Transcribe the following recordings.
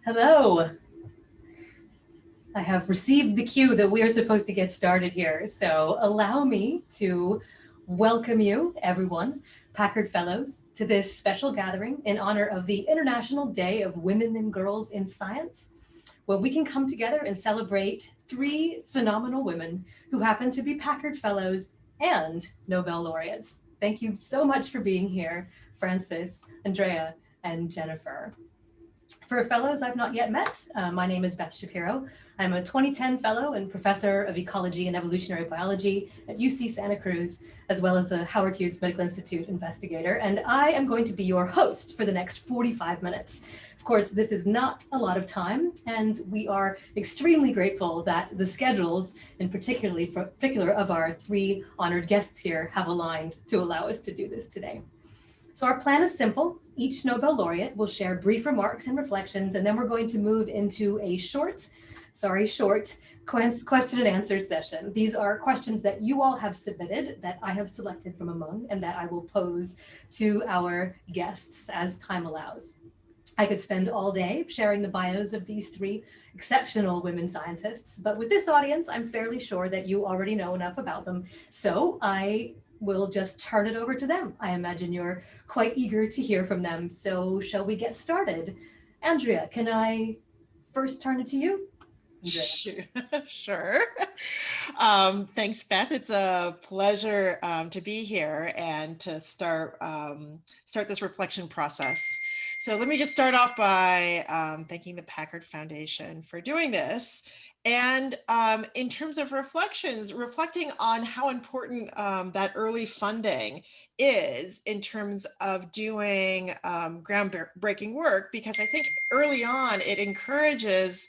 Hello. I have received the cue that we are supposed to get started here. So allow me to welcome you, everyone, Packard Fellows, to this special gathering in honor of the International Day of Women and Girls in Science, where we can come together and celebrate three phenomenal women who happen to be Packard Fellows and Nobel Laureates. Thank you so much for being here, Frances, Andrea, and Jennifer. For fellows I've not yet met, my name is Beth Shapiro. I'm a 2010 fellow and professor of ecology and evolutionary biology at UC Santa Cruz, as well as a Howard Hughes Medical Institute investigator, and I am going to be your host for the next 45 minutes. Of course, this is not a lot of time, and we are extremely grateful that the schedules, in particular of our three honored guests here, have aligned to allow us to do this today. So our plan is simple. Each Nobel laureate will share brief remarks and reflections, and then we're going to move into a short question and answer session. These are questions that you all have submitted that I have selected from among and that I will pose to our guests as time allows. I could spend all day sharing the bios of these three exceptional women scientists, but with this audience, I'm fairly sure that you already know enough about them. So I will just turn it over to them. I imagine you're quite eager to hear from them. So shall we get started? Andrea, can I first turn it to you? Andrea. Sure. Thanks, Beth. It's a pleasure to be here and to start this reflection process. So let me just start off by thanking the Packard Foundation for doing this. And in terms of reflections, reflecting on how important that early funding is in terms of doing groundbreaking work, because I think early on it encourages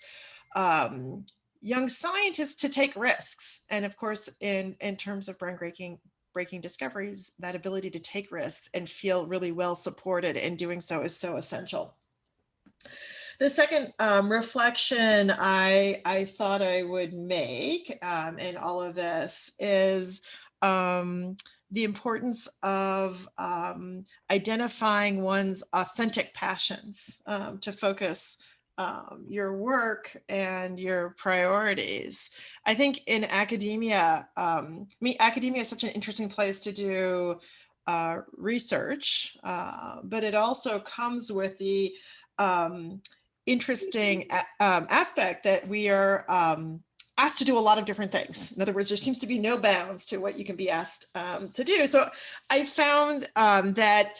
young scientists to take risks. And of course, in terms of breaking discoveries, that ability to take risks and feel really well supported in doing so is so essential. The second reflection I thought I would make in all of this is the importance of identifying one's authentic passions to focus your work and your priorities. I think in academia, academia is such an interesting place to do research, but it also comes with the interesting aspect that we are asked to do a lot of different things. In other words, there seems to be no bounds to what you can be asked to do. So I found that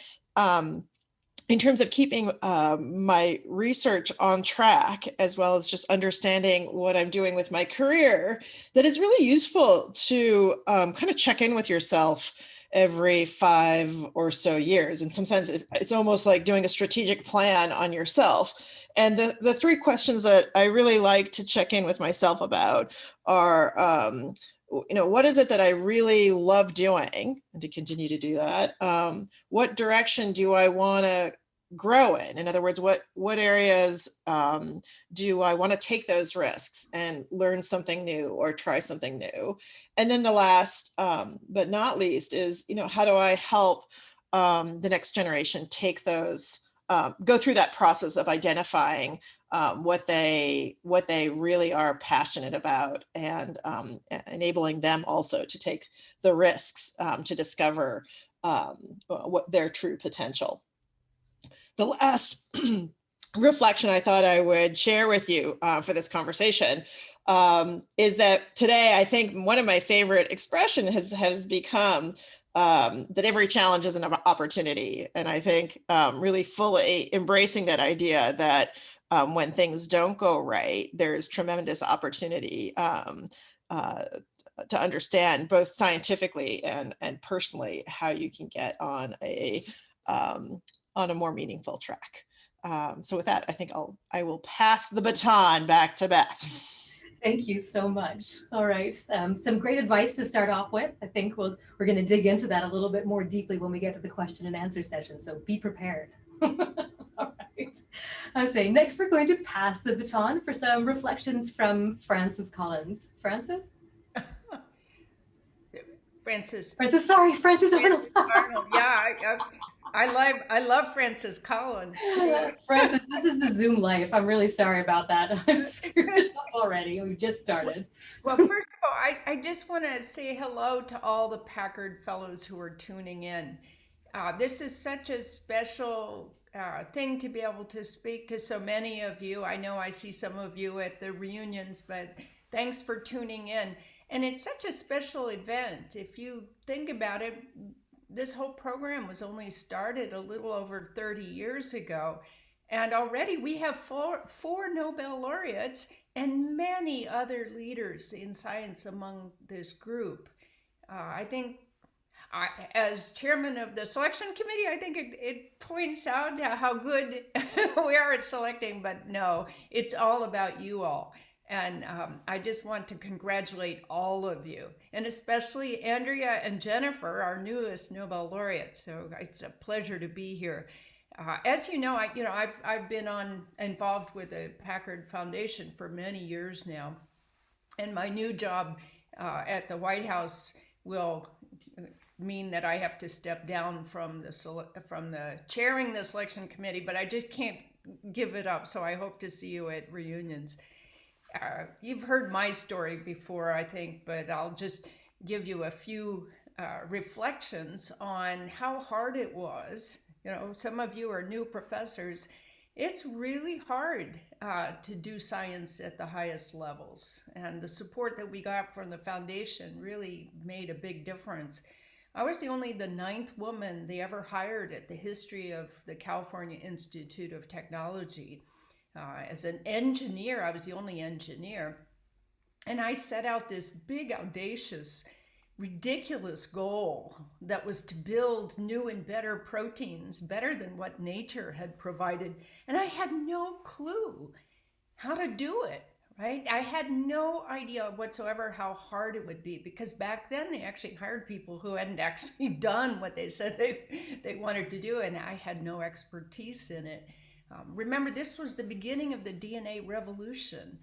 in terms of keeping my research on track, as well as just understanding what I'm doing with my career, that it's really useful to kind of check in with yourself every 5 or so years. In some sense, it's almost like doing a strategic plan on yourself. And the three questions that I really like to check in with myself about are, what is it that I really love doing, and to continue to do that? What direction do I want to grow in? In other words, what areas do I want to take those risks and learn something new or try something new? And then the last, but not least, is how do I help the next generation take those, go through that process of identifying what they really are passionate about, and enabling them also to take the risks to discover what their true potential. The last reflection I thought I would share with you for this conversation is that today I think one of my favorite expressions has become that every challenge is an opportunity. And I think really fully embracing that idea that when things don't go right, there's tremendous opportunity to understand both scientifically and personally how you can get on a more meaningful track. So with that, I think I will pass the baton back to Beth. Thank you so much. All right, some great advice to start off with. I think we're going to dig into that a little bit more deeply when we get to the question and answer session, so be prepared. All right. I say next we're going to pass the baton for some reflections from Frances Collins. Frances? Frances Frances Arnold. Yeah, I love Francis Collins too. Francis, this is the Zoom life. I'm really sorry about that. I've screwed it up already. We just started. Well, first of all, I just want to say hello to all the Packard Fellows who are tuning in. This is such a special thing to be able to speak to so many of you. I know I see some of you at the reunions, but thanks for tuning in. And it's such a special event. If you think about it, this whole program was only started a little over 30 years ago. And already we have four Nobel laureates and many other leaders in science among this group. I think as chairman of the selection committee, I think it points out how good we are at selecting, but no, it's all about you all. And I just want to congratulate all of you, and especially Andrea and Jennifer, our newest Nobel laureates. So it's a pleasure to be here. As you know, I've been involved with the Packard Foundation for many years now, and my new job at the White House will mean that I have to step down from the chairing the selection committee, but I just can't give it up. So I hope to see you at reunions. You've heard my story before, I think, but I'll just give you a few reflections on how hard it was. Some of you are new professors. It's really hard to do science at the highest levels, and the support that we got from the foundation really made a big difference. I was the 9th woman they ever hired at the history of the California Institute of Technology. As an engineer, I was the only engineer, and I set out this big, audacious, ridiculous goal that was to build new and better proteins, better than what nature had provided. And I had no clue how to do it, right? I had no idea whatsoever how hard it would be, because back then they actually hired people who hadn't actually done what they said they wanted to do, and I had no expertise in it. Remember, this was the beginning of the DNA revolution,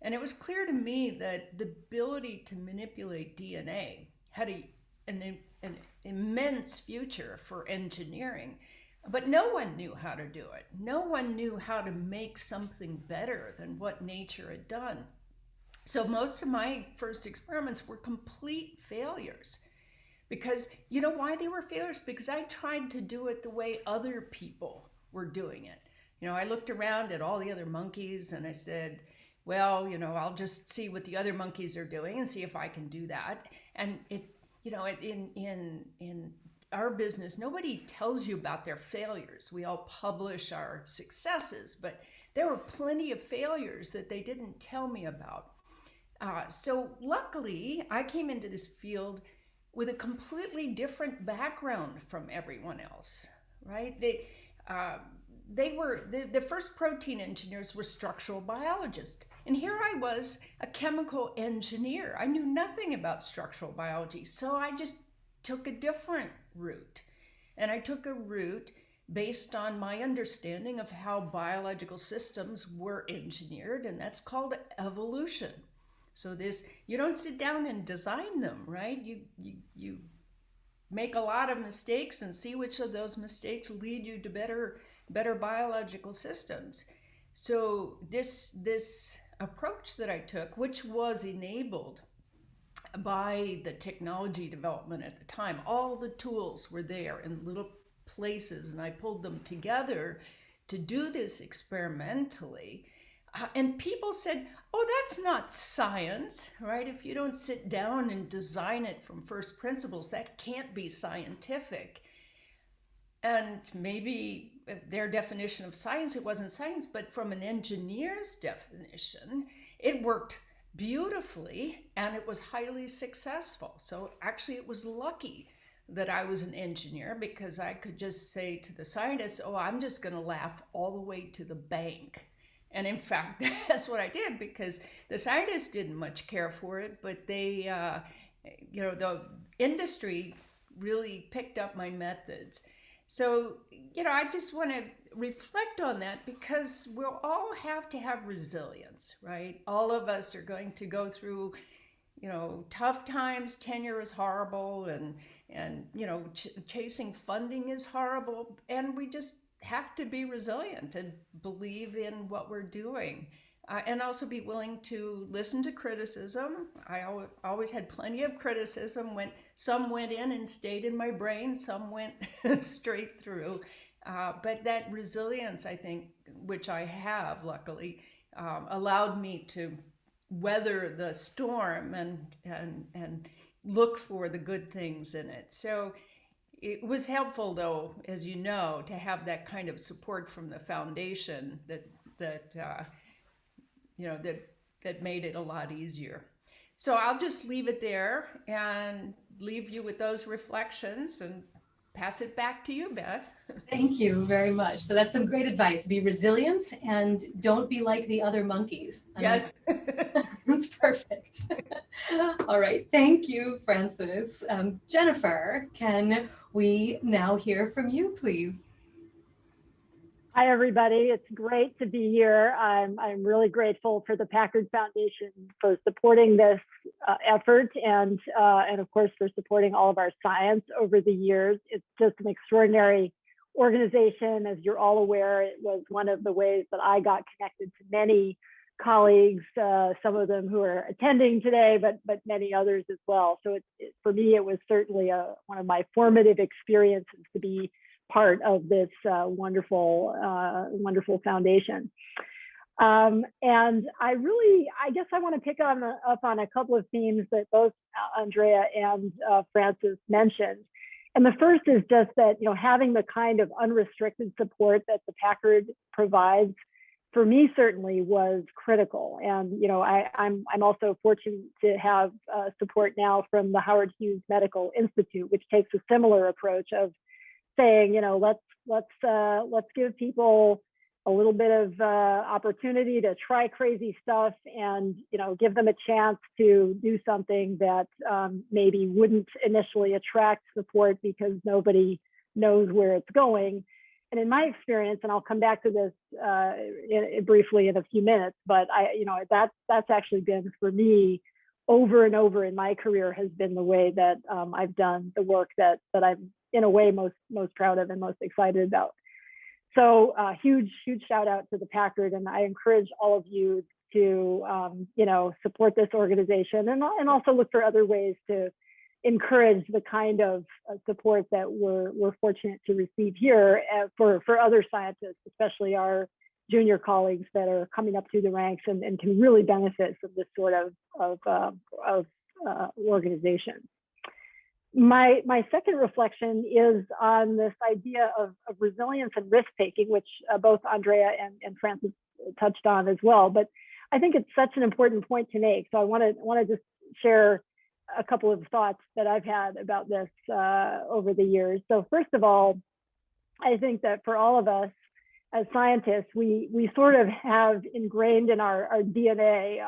and it was clear to me that the ability to manipulate DNA had an immense future for engineering, but no one knew how to do it. No one knew how to make something better than what nature had done. So most of my first experiments were complete failures. Because you know why they were failures? Because I tried to do it the way other people were doing it. I looked around at all the other monkeys and I said, well, I'll just see what the other monkeys are doing and see if I can do that. And in our business, nobody tells you about their failures. We all publish our successes, but there were plenty of failures that they didn't tell me about. So luckily, I came into this field with a completely different background from everyone else, right? The first protein engineers were structural biologists. And here I was, a chemical engineer. I knew nothing about structural biology, so I just took a different route. And I took a route based on my understanding of how biological systems were engineered, and that's called evolution. So you don't sit down and design them, right? You make a lot of mistakes and see which of those mistakes lead you to better biological systems. So this approach that I took, which was enabled by the technology development at the time, all the tools were there in little places, and I pulled them together to do this experimentally. And people said, oh, that's not science, right? If you don't sit down and design it from first principles, that can't be scientific. And maybe their definition of science, it wasn't science, but from an engineer's definition, it worked beautifully and it was highly successful. So actually it was lucky that I was an engineer, because I could just say to the scientists, oh, I'm just going to laugh all the way to the bank. And in fact, that's what I did, because the scientists didn't much care for it, but they, the industry really picked up my methods. So, I just want to reflect on that, because we'll all have to have resilience, right? All of us are going to go through, tough times, tenure is horrible, and chasing funding is horrible, and we just have to be resilient and believe in what we're doing. And also be willing to listen to criticism. I always had plenty of criticism. When some went in and stayed in my brain, some went straight through. But that resilience, I think, which I have luckily, allowed me to weather the storm and look for the good things in it. So it was helpful, though, as you know, to have that kind of support from the foundation that made it a lot easier. So I'll just leave it there and leave you with those reflections and pass it back to you, Beth. Thank you very much. So that's some great advice. Be resilient and don't be like the other monkeys. Yes. That's perfect. All right. Thank you, Frances. Jennifer, can we now hear from you, please? Hi, everybody. It's great to be here. I'm really grateful for the Packard Foundation for supporting this effort and of course, for supporting all of our science over the years. It's just an extraordinary organization. As you're all aware, it was one of the ways that I got connected to many colleagues, some of them who are attending today, but many others as well. So for me, it was certainly one of my formative experiences to be part of this wonderful foundation. And I guess I want to pick up on a couple of themes that both Andrea and Frances mentioned. And the first is just that, having the kind of unrestricted support that the Packard provides, for me certainly was critical. And I'm also fortunate to have support now from the Howard Hughes Medical Institute, which takes a similar approach of saying, let's give people a little bit of opportunity to try crazy stuff and give them a chance to do something that maybe wouldn't initially attract support because nobody knows where it's going. And in my experience, and I'll come back to this briefly in a few minutes, but that's actually been for me over and over in my career has been the way that I've done the work that I'm in a way most proud of and most excited about. So huge shout out to the Packard, and I encourage all of you to support this organization and also look for other ways to encourage the kind of support that we're fortunate to receive here for other scientists, especially our junior colleagues that are coming up through the ranks and can really benefit from this sort of organization. My second reflection is on this idea of resilience and risk taking, which both Andrea and Frances touched on as well. But I think it's such an important point to make. So I want to just share a couple of thoughts that I've had about this over the years. So first of all, I think that for all of us as scientists, we sort of have ingrained in our DNA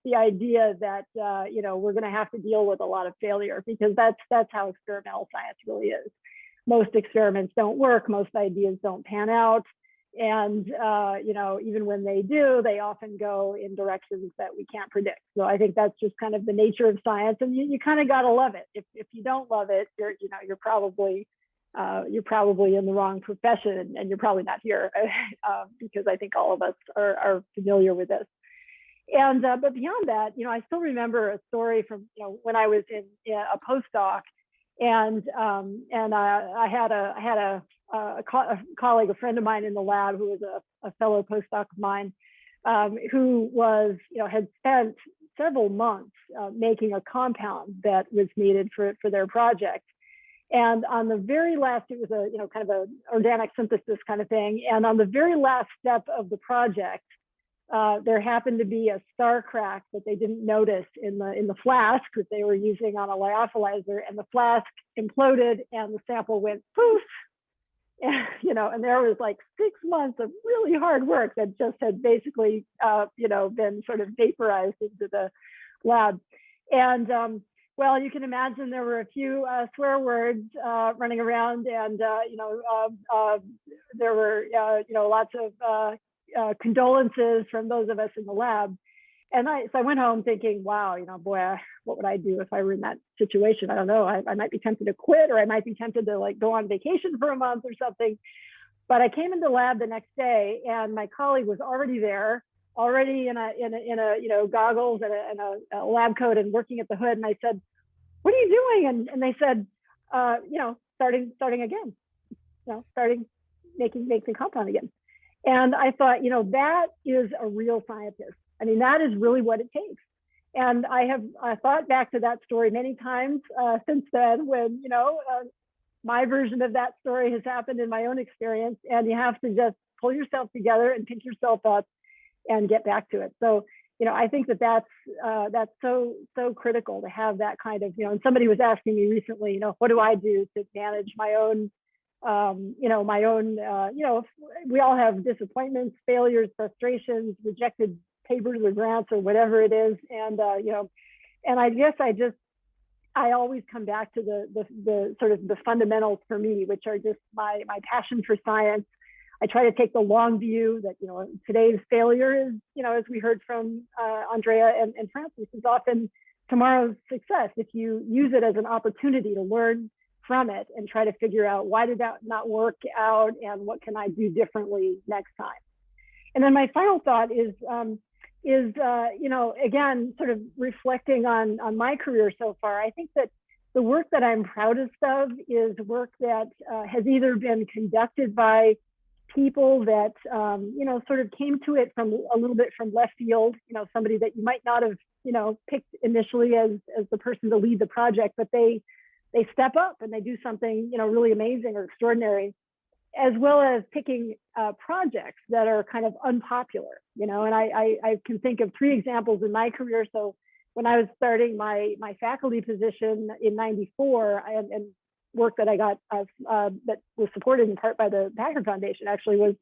the idea that we're going to have to deal with a lot of failure, because that's how experimental science really is. Most experiments don't work, most ideas don't pan out, and even when they do, they often go in directions that we can't predict. So I think that's just kind of the nature of science, and you kind of got to love it. If you don't love it, you're probably in the wrong profession, and you're probably not here because I think all of us are familiar with this. And but beyond that, I still remember a story from when I was in a postdoc, and I had a colleague, a friend of mine in the lab who was a fellow postdoc of mine, who was had spent several months making a compound that was needed for their project. And on the very last, it was a kind of a organic synthesis kind of thing. And on the very last step of the project, there happened to be a star crack that they didn't notice in the flask that they were using on a lyophilizer, and the flask imploded and the sample went poof. And there was like 6 months of really hard work that just had basically been sort of vaporized into the lab. And well, you can imagine there were a few swear words running around, and there were lots of condolences from those of us in the lab. I went home thinking, wow, boy, what would I do if I were in that situation? I don't know. I might be tempted to quit, or I might be tempted to like go on vacation for a month or something. But I came into the lab the next day, and my colleague was already there, already in a goggles and a lab coat and working at the hood. And I said, "What are you doing?" And they said, starting again, starting making compound again. And I thought, that is a real scientist. I mean, that is really what it takes. And I thought back to that story many times since then, when my version of that story has happened in my own experience, and you have to just pull yourself together and pick yourself up and get back to it. So, I think that's so critical to have that kind of, and somebody was asking me recently, what do I do to manage my own, we all have disappointments, failures, frustrations, rejected papers or grants or whatever it is. And, and I guess I always come back to the sort of the fundamentals for me, which are just my passion for science. I try to take the long view that, today's failure is, as we heard from Andrea and Francis, is often tomorrow's success if you use it as an opportunity to learn from it and try to figure out, why did that not work out and what can I do differently next time? And then my final thought is again, sort of reflecting on my career so far. I think that the work that I'm proudest of is work that has either been conducted by people that, sort of came to it from a little bit from left field, somebody that you might not have, picked initially as the person to lead the project, but they step up and they do something, really amazing or extraordinary, as well as picking projects that are kind of unpopular, and I can think of 3 examples in my career. So when I was starting my faculty position in '94, and work that I got that was supported in part by the Packard Foundation actually was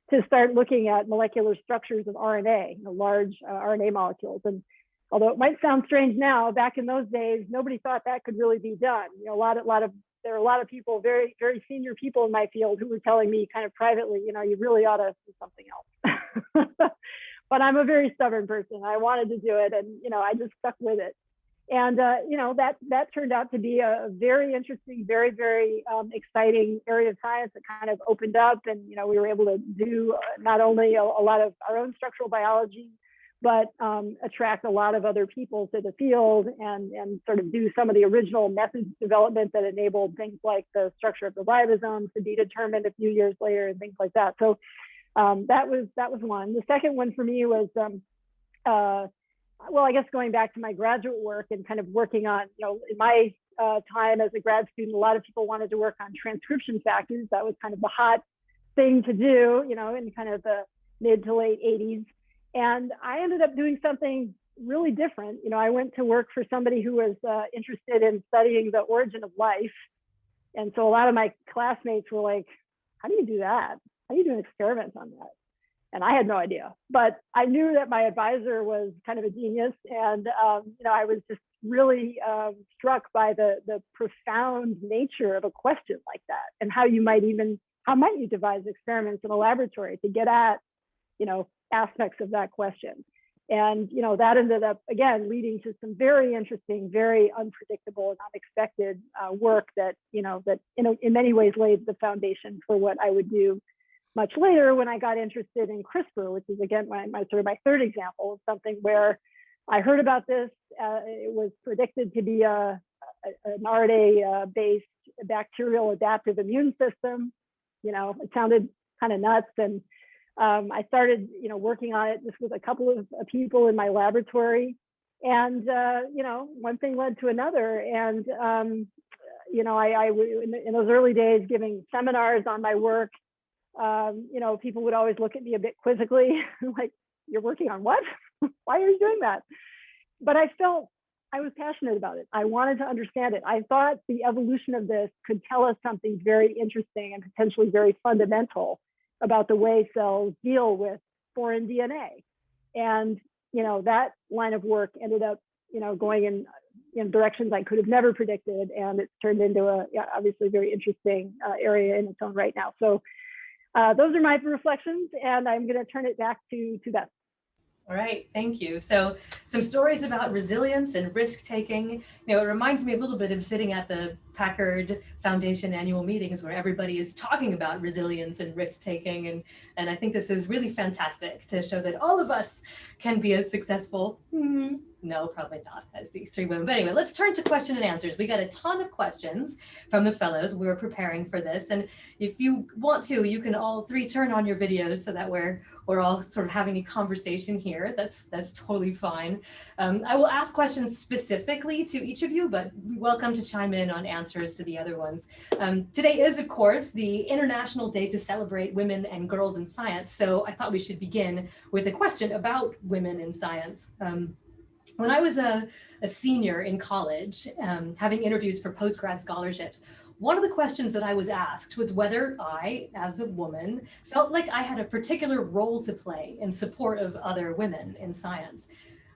to start looking at molecular structures of RNA, large RNA molecules. And although it might sound strange now, back in those days, nobody thought that could really be done. There were a lot of people, very, very senior people in my field, who were telling me kind of privately, you really ought to do something else. But I'm a very stubborn person. I wanted to do it, and I just stuck with it. And that turned out to be a very interesting, very, very exciting area of science that kind of opened up, and we were able to do not only a lot of our own structural biology, but attract a lot of other people to the field and sort of do some of the original methods development that enabled things like the structure of the ribosomes to be determined a few years later and things like that. So that was one. The second one for me was, well, I guess going back to my graduate work and kind of working on, in my time as a grad student, a lot of people wanted to work on transcription factors. That was kind of the hot thing to do, in kind of the mid to late 80s. And I ended up doing something really different. I went to work for somebody who was interested in studying the origin of life. And so a lot of my classmates were like, how do you do that? How do you do an experiment on that? And I had no idea, but I knew that my advisor was kind of a genius. And, I was just really struck by the profound nature of a question like that, and how might you devise experiments in a laboratory to get at, aspects of that question. And, that ended up, again, leading to some very interesting, very unpredictable and unexpected work that, that in many ways laid the foundation for what I would do much later when I got interested in CRISPR, which is, again, my third example of something where I heard about this. It was predicted to be an RNA-based bacterial adaptive immune system. It sounded kind of nuts. And I started, working on it just with a couple of people in my laboratory. And, one thing led to another. And, I in those early days, giving seminars on my work, people would always look at me a bit quizzically, like, you're working on what? Why are you doing that? But I felt I was passionate about it. I wanted to understand it. I thought the evolution of this could tell us something very interesting and potentially very fundamental about the way cells deal with foreign DNA. And, that line of work ended up, going in directions I could have never predicted. And it's turned into a obviously very interesting area in its own right now. So those are my reflections, and I'm going to turn it back to Beth. All right, thank you. So some stories about resilience and risk taking. It reminds me a little bit of sitting at the Packard Foundation annual meetings where everybody is talking about resilience and risk taking. And I think this is really fantastic to show that all of us can be as successful. No, probably not, as these three women. But anyway, let's turn to question and answers. We got a ton of questions from the fellows. We were preparing for this. And if you want to, you can all three turn on your videos so that we're all sort of having a conversation here. That's totally fine. I will ask questions specifically to each of you, but you're welcome to chime in on answers to the other ones. Today is, of course, the International Day to celebrate women and girls in science. So I thought we should begin with a question about women in science. When I was a senior in college, having interviews for postgrad scholarships, one of the questions that I was asked was whether I, as a woman, felt like I had a particular role to play in support of other women in science.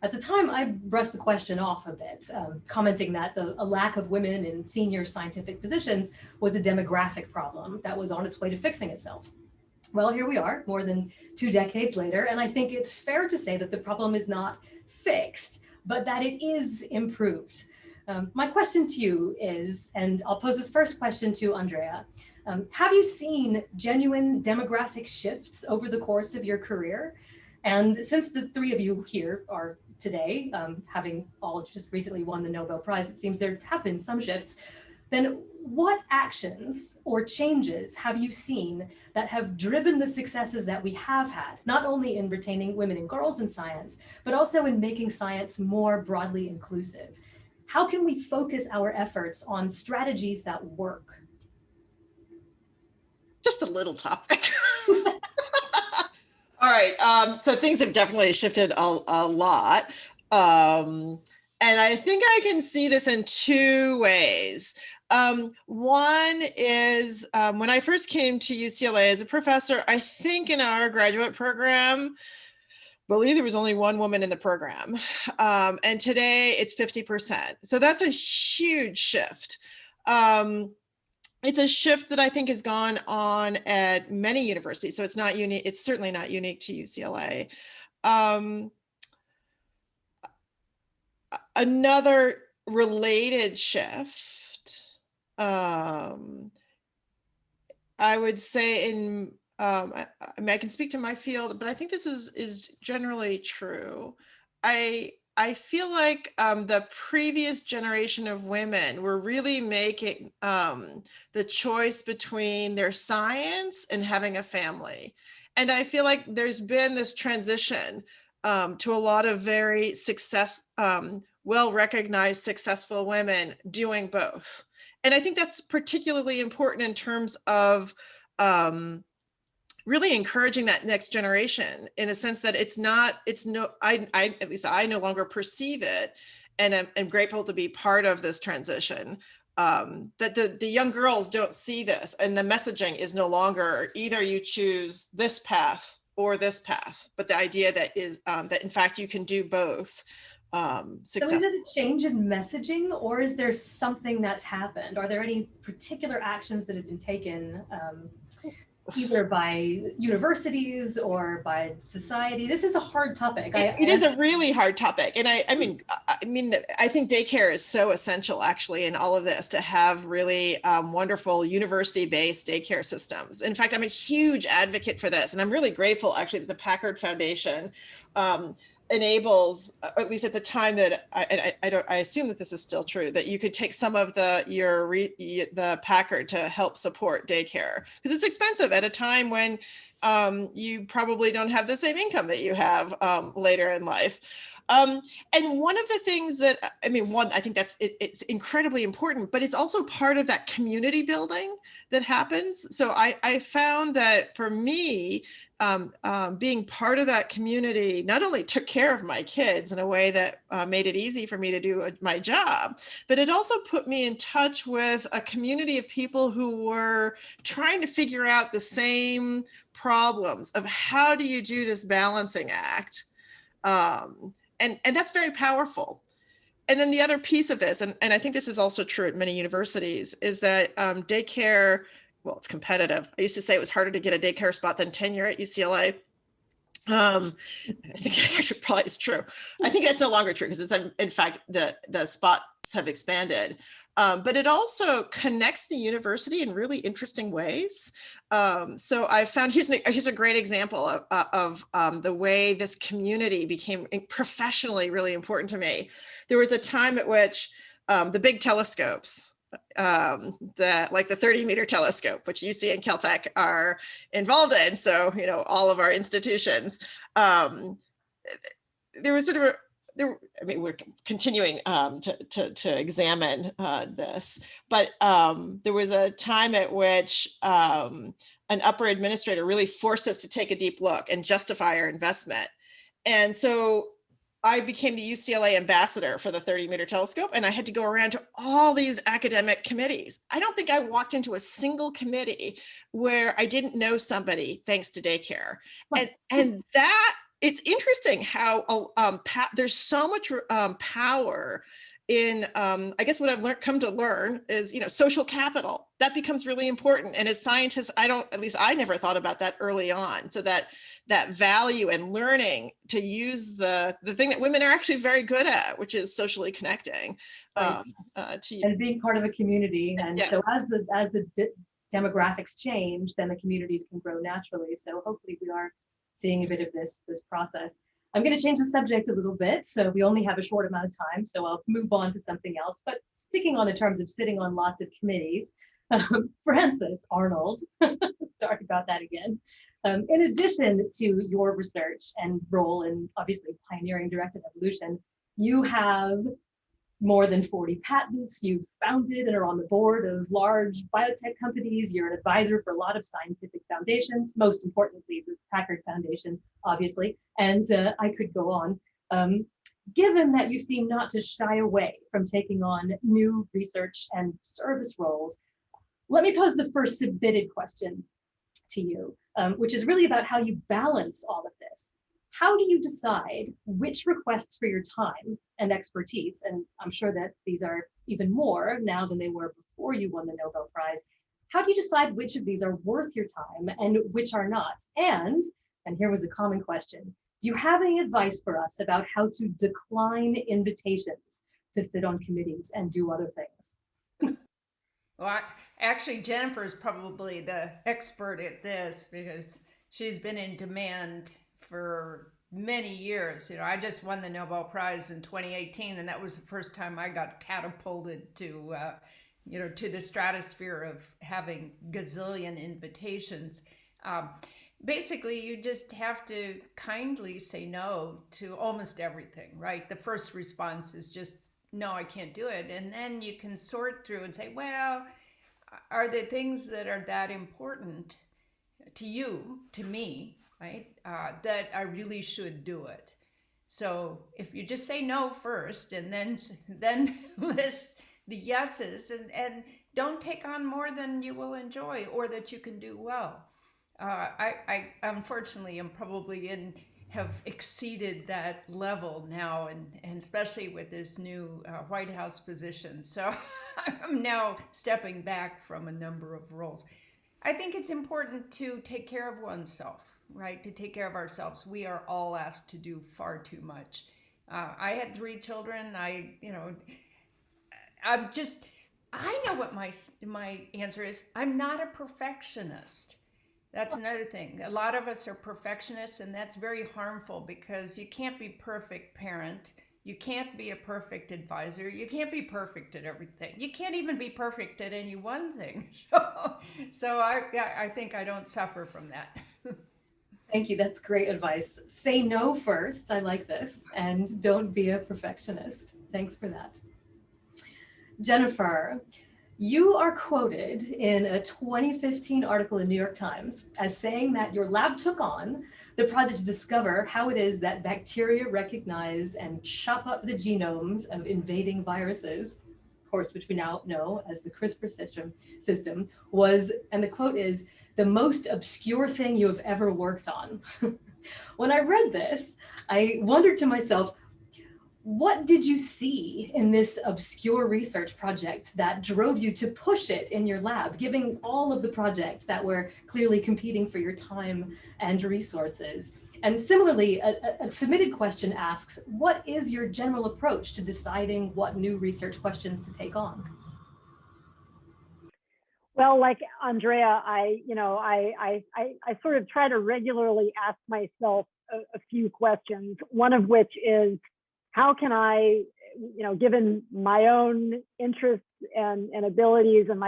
At the time, I brushed the question off a bit, commenting that a lack of women in senior scientific positions was a demographic problem that was on its way to fixing itself. Well, here we are, more than 2 decades later, and I think it's fair to say that the problem is not fixed, but that it is improved. My question to you is, and I'll pose this first question to Andrea, have you seen genuine demographic shifts over the course of your career? And since the three of you here are today, having all just recently won the Nobel Prize, it seems there have been some shifts. Then what actions or changes have you seen that have driven the successes that we have had, not only in retaining women and girls in science, but also in making science more broadly inclusive? How can we focus our efforts on strategies that work? Just a little topic. All right, so things have definitely shifted a lot. And I think I can see this in 2 ways. One is when I first came to UCLA as a professor, I think in our graduate program, I believe there was only 1 woman in the program. And today it's 50%. So that's a huge shift. It's a shift that I think has gone on at many universities. So it's not unique. It's certainly not unique to UCLA. Another related shift, I would say in, I mean, I can speak to my field, but I think this is generally true. I feel like the previous generation of women were really making the choice between their science and having a family. And I feel like there's been this transition to a lot of very well-recognized, successful women doing both. And I think that's particularly important in terms of really encouraging that next generation, in the sense that at least I no longer perceive it, and I'm grateful to be part of this transition, that the young girls don't see this, and the messaging is no longer either you choose this path or this path, but the idea that is that in fact you can do both. So is it a change in messaging, or is there something that's happened? Are there any particular actions that have been taken either by universities or by society? This is a hard topic. It is a really hard topic. And I mean, I think daycare is so essential actually in all of this, to have really wonderful university-based daycare systems. In fact, I'm a huge advocate for this. And I'm really grateful actually that the Packard Foundation enables, at least at the time that I assume that this is still true, that you could take some of the Packard to help support daycare, because it's expensive at a time when you probably don't have the same income that you have later in life. And one of the things that, I mean, I think it's incredibly important, but it's also part of that community building that happens. So I found that for me, being part of that community not only took care of my kids in a way that made it easy for me to do my job, but it also put me in touch with a community of people who were trying to figure out the same problems of how do you do this balancing act. And that's very powerful. And then the other piece of this, and I think this is also true at many universities, is that daycare, well, it's competitive. I used to say it was harder to get a daycare spot than tenure at UCLA. I think it actually probably is true. I think that's no longer true because it's, in fact, the spots have expanded. But it also connects the university in really interesting ways. So I found, here's a great example of the way this community became professionally really important to me. There was a time at which the big telescopes, like the 30-meter telescope, which UC and Caltech are involved in. So, all of our institutions, there was sort of we're continuing to examine this, but there was a time at which an upper administrator really forced us to take a deep look and justify our investment. And so I became the UCLA ambassador for the 30-meter telescope, and I had to go around to all these academic committees. I don't think I walked into a single committee where I didn't know somebody thanks to daycare. And that, it's interesting how there's so much power in, I guess what I've come to learn is, social capital. That becomes really important. And as scientists, at least I never thought about that early on. So that value and learning to use the thing that women are actually very good at, which is socially connecting. And being part of a community. And so as the demographics change, then the communities can grow naturally. So hopefully we are seeing a bit of this process. I'm going to change the subject a little bit. So we only have a short amount of time, so I'll move on to something else. But sticking on in terms of sitting on lots of committees, Frances Arnold, sorry about that again. In addition to your research and role in obviously pioneering directed evolution, you have more than 40 patents. You've founded and are on the board of large biotech companies. You're an advisor for a lot of scientific foundations, most importantly, the Packard Foundation, obviously. And I could go on. Given that you seem not to shy away from taking on new research and service roles, let me pose the first submitted question to you, which is really about how you balance all of this. How do you decide which requests for your time and expertise, and I'm sure that these are even more now than they were before you won the Nobel Prize, how do you decide which of these are worth your time and which are not? And here was a common question, do you have any advice for us about how to decline invitations to sit on committees and do other things? Well, actually, Jennifer is probably the expert at this because she's been in demand for many years. I just won the Nobel Prize in 2018, and that was the first time I got catapulted to, to the stratosphere of having gazillion invitations. Basically, you just have to kindly say no to almost everything, right? The first response is just, no, I can't do it. And then you can sort through and say, well, are there things that are that important to you, to me, right? That I really should do it. So if you just say no first and then list the yeses and don't take on more than you will enjoy or that you can do well. I unfortunately am probably have exceeded that level now, and especially with this new White House position. So I'm now stepping back from a number of roles. I think it's important to take care of oneself, right? To take care of ourselves. We are all asked to do far too much. I had 3 children. I know what my answer is. I'm not a perfectionist. That's another thing. A lot of us are perfectionists, and that's very harmful because you can't be perfect parent. You can't be a perfect advisor. You can't be perfect at everything. You can't even be perfect at any one thing. So I think I don't suffer from that. Thank you. That's great advice. Say no first. I like this. And don't be a perfectionist. Thanks for that. Jennifer, you are quoted in a 2015 article in New York Times as saying that your lab took on the project to discover how it is that bacteria recognize and chop up the genomes of invading viruses, of course, which we now know as the CRISPR system was, and the quote is, the most obscure thing you have ever worked on. When I read this, I wondered to myself, What did you see in this obscure research project that drove you to push it in your lab, giving all of the projects that were clearly competing for your time and resources? And similarly, a submitted question asks, what is your general approach to deciding what new research questions to take on? Well, like Andrea, I sort of try to regularly ask myself a few questions, one of which is, how can I, given my own interests and abilities and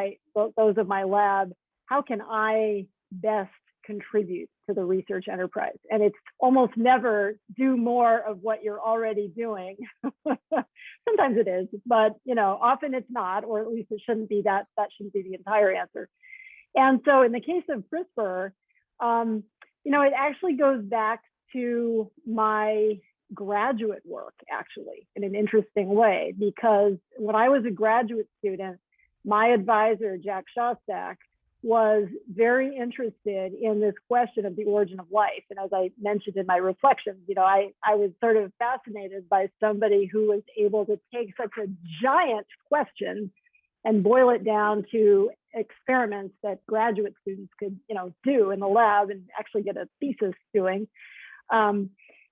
those of my lab, how can I best contribute to the research enterprise? And it's almost never do more of what you're already doing. Sometimes it is, but often it's not, or at least it shouldn't be that shouldn't be the entire answer. And so in the case of CRISPR, it actually goes back to my graduate work, actually, in an interesting way, because when I was a graduate student, my advisor, Jack Shostak, was very interested in this question of the origin of life. And as I mentioned in my reflections, I was sort of fascinated by somebody who was able to take such a giant question and boil it down to experiments that graduate students could, do in the lab and actually get a thesis doing.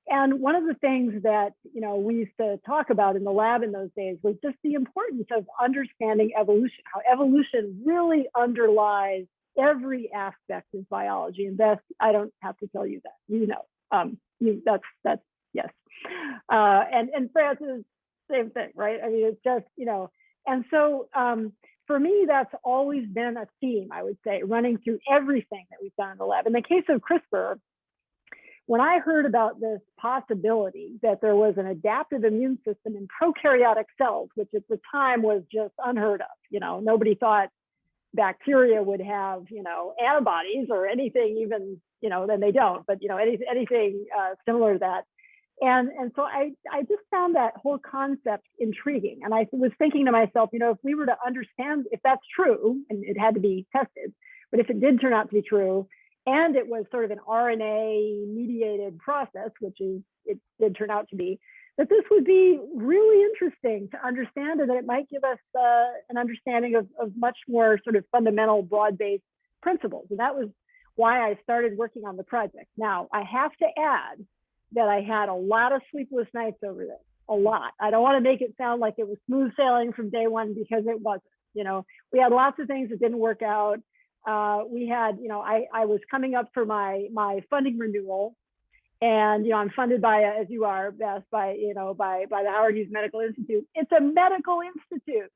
And one of the things that, we used to talk about in the lab in those days was just the importance of understanding evolution, how evolution really underlies every aspect of biology. And Beth, I don't have to tell you that, that's yes. And Francis, same thing, right? I mean, it's just, and so for me, that's always been a theme, I would say, running through everything that we've done in the lab. In the case of CRISPR, when I heard about this possibility that there was an adaptive immune system in prokaryotic cells, which at the time was just unheard of, nobody thought bacteria would have, antibodies or anything even, then they don't, but, anything similar to that. And so I just found that whole concept intriguing. And I was thinking to myself, if we were to understand if that's true, and it had to be tested, but if it did turn out to be true, and it was sort of an RNA mediated process, which it did turn out to be, that this would be really interesting to understand, and that it might give us an understanding of much more sort of fundamental broad-based principles. And that was why I started working on the project. Now, I have to add that I had a lot of sleepless nights over this, a lot. I don't want to make it sound like it was smooth sailing from day one, because it wasn't. We had lots of things that didn't work out. We had, I was coming up for my funding renewal, and I'm funded by, as you are, Beth, by the Howard Hughes Medical Institute. It's a medical institute,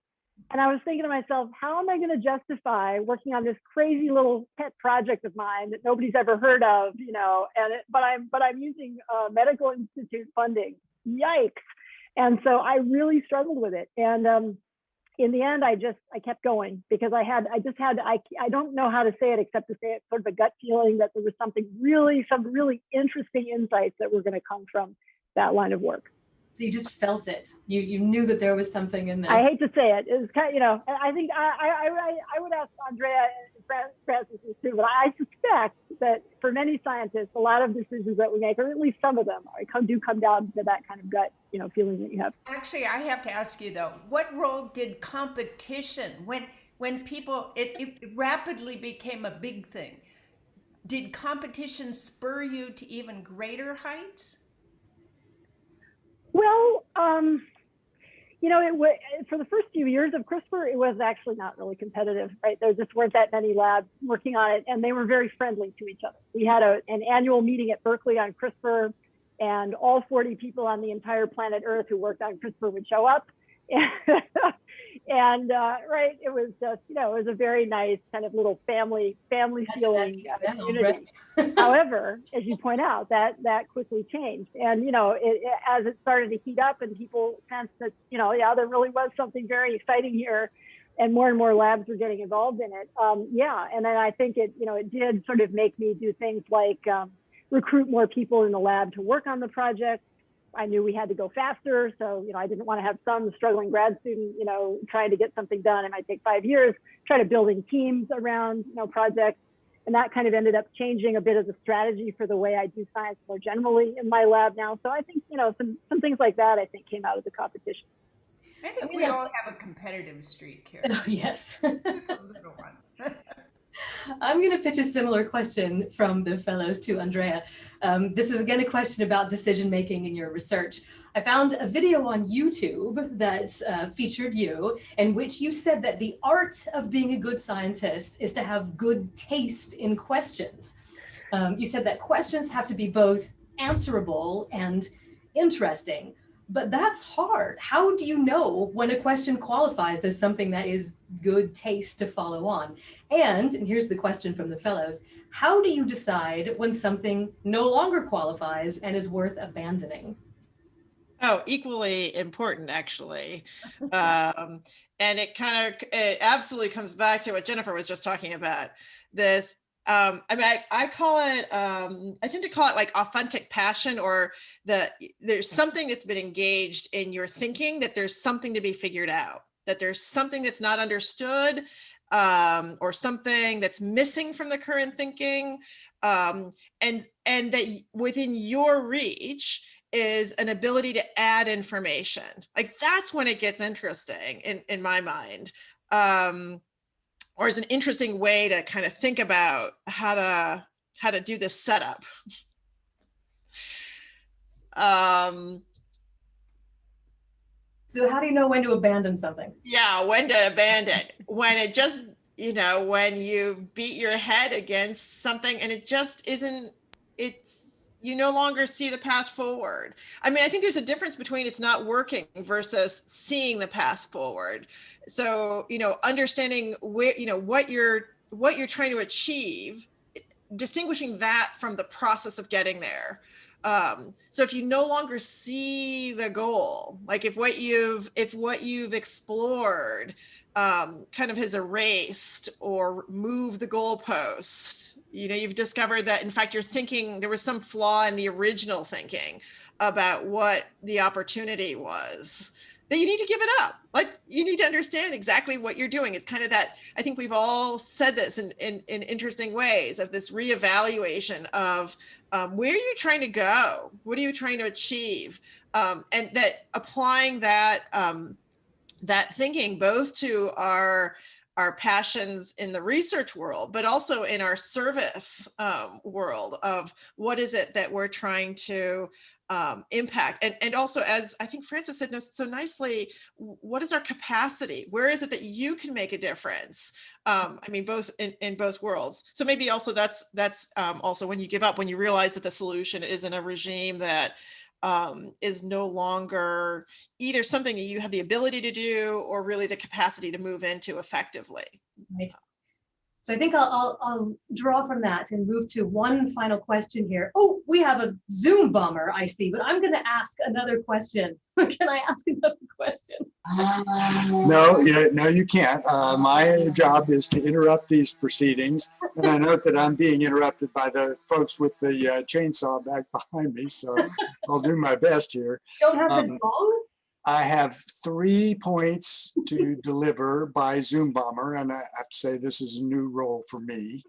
and I was thinking to myself, how am I going to justify working on this crazy little pet project of mine that nobody's ever heard of, but I'm using medical institute funding. Yikes! And so I really struggled with it, and in the end, I kept going, because I don't know how to say it except to say it's sort of a gut feeling that there was some really interesting insights that were going to come from that line of work. So you just felt it. You knew that there was something in this. I hate to say it. It's kind of, I think I would ask Andrea and Francis too, but I suspect that for many scientists, a lot of decisions that we make, or at least some of them, do come down to that kind of gut, feeling that you have. Actually, I have to ask you though, what role did competition, when people, it rapidly became a big thing, did competition spur you to even greater heights? Well, for the first few years of CRISPR, it was actually not really competitive, right? There just weren't that many labs working on it, and they were very friendly to each other. We had an annual meeting at Berkeley on CRISPR, and all 40 people on the entire planet Earth who worked on CRISPR would show up. And right, it was just, it was a very nice kind of little family feeling community. Right? However, as you point out, that quickly changed. And, as it started to heat up and people sensed that, there really was something very exciting here, and more labs were getting involved in it. And then I think it did sort of make me do things like recruit more people in the lab to work on the project. I knew we had to go faster. So, I didn't want to have some struggling grad student, trying to get something done. It might take 5 years, try to building teams around, projects. And that kind of ended up changing a bit of the strategy for the way I do science more generally in my lab now. So I think, some things like that, I think, came out of the competition. I think we all have a competitive streak here. Oh, yes. Just a little one. I'm going to pitch a similar question from the fellows to Andrea. This is again a question about decision making in your research. I found a video on YouTube that featured you, in which you said that the art of being a good scientist is to have good taste in questions. You said that questions have to be both answerable and interesting, but that's hard. How do you know when a question qualifies as something that is good taste to follow on? And here's the question from the fellows: how do you decide when something no longer qualifies and is worth abandoning? Oh, equally important, actually. And it absolutely comes back to what Jennifer was just talking about. This, I call it, I tend to call it like authentic passion, or there's something that's been engaged in your thinking, that there's something to be figured out, that there's something that's not understood, or something that's missing from the current thinking, and that within your reach is an ability to add information. Like, that's when it gets interesting in my mind, or is an interesting way to kind of think about how to do this setup. So how do you know when to abandon something? Yeah, when to abandon. When it just, when you beat your head against something and it just isn't, you no longer see the path forward. I mean, I think there's a difference between it's not working versus seeing the path forward. So, understanding where, what you're trying to achieve, distinguishing that from the process of getting there. So if you no longer see the goal, like if what you've explored kind of has erased or moved the goalpost, you've discovered that in fact there was some flaw in the original thinking about what the opportunity was, that you need to give it up. Like, you need to understand exactly what you're doing. It's kind of that, I think we've all said this in interesting ways, of this reevaluation of where are you trying to go? What are you trying to achieve? And that applying that, that thinking both to our passions in the research world, but also in our service world, of what is it that we're trying to impact, and also, as I think Frances said so nicely, what is our capacity? Where is it that you can make a difference? I mean, both in both worlds. So maybe also that's also when you give up, when you realize that the solution is in a regime that is no longer either something that you have the ability to do or really the capacity to move into effectively. Right. So I think I'll draw from that and move to one final question here. Oh, we have a Zoom bomber, I see, but I'm going to ask another question. Can I ask another question? No, you can't. My job is to interrupt these proceedings, and I note that I'm being interrupted by the folks with the chainsaw back behind me, so I'll do my best here. You don't have the gong? I have 3 points to deliver by Zoom Bomber, and I have to say this is a new role for me.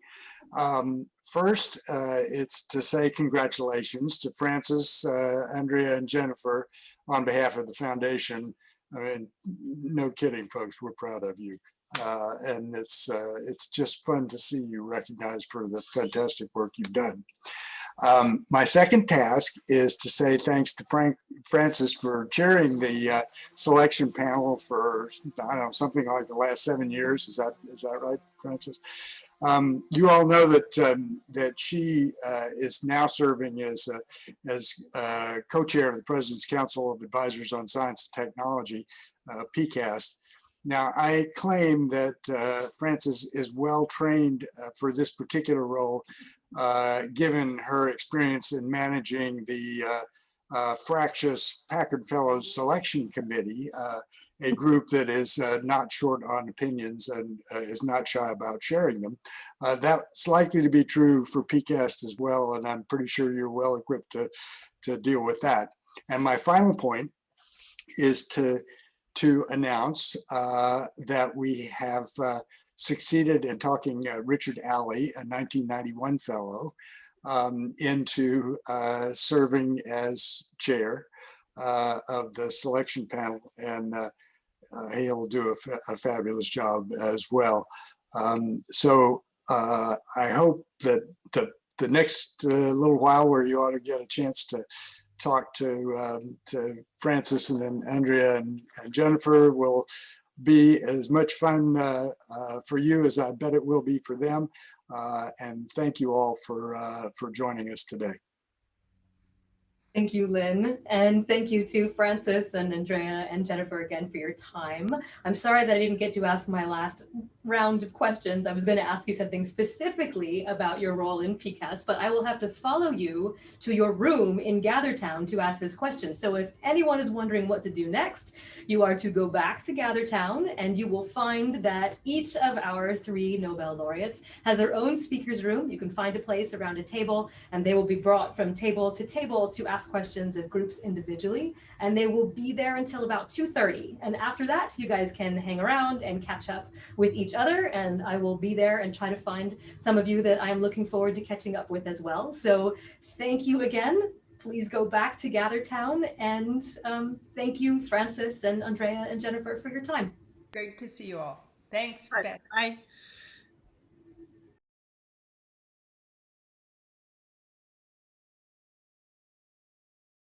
First, it's to say congratulations to Frances, Andrea, and Jennifer on behalf of the foundation. I mean, no kidding, folks, we're proud of you. And it's just fun to see you recognized for the fantastic work you've done. My second task is to say thanks to Frances for chairing the selection panel for, I don't know, something like the last 7 years. Is that right, Frances? You all know that she is now serving as co-chair of the President's Council of Advisors on Science and Technology, PCAST. Now, I claim that Frances is well trained for this particular role, given her experience in managing the fractious Packard Fellows Selection Committee, a group that is not short on opinions and is not shy about sharing them. That's likely to be true for PCAST as well, and I'm pretty sure you're well equipped to deal with that. And my final point is to announce that we have succeeded in talking Richard Alley, a 1991 fellow, into serving as chair of the selection panel, and he'll do a fabulous job as well. So I hope that the next little while where you ought to get a chance to talk to Francis and Andrea and Jennifer will be as much fun for you as I bet it will be for them. And thank you all for joining us today. Thank you, Lynn. And thank you to Francis and Andrea and Jennifer again for your time. I'm sorry that I didn't get to ask my last round of questions. I was going to ask you something specifically about your role in PCAST, but I will have to follow you to your room in Gathertown to ask this question. So if anyone is wondering what to do next, you are to go back to Gathertown, and you will find that each of our 3 Nobel laureates has their own speaker's room. You can find a place around a table, and they will be brought from table to ask questions of groups individually, and they will be there until about 2:30. And after that, you guys can hang around and catch up with each other, and I will be there and try to find some of you that I am looking forward to catching up with as well. So thank you again. Please go back to Gathertown, and thank you, Francis and Andrea and Jennifer, for your time. Great to see you all. Thanks, Bye. Beth. Bye.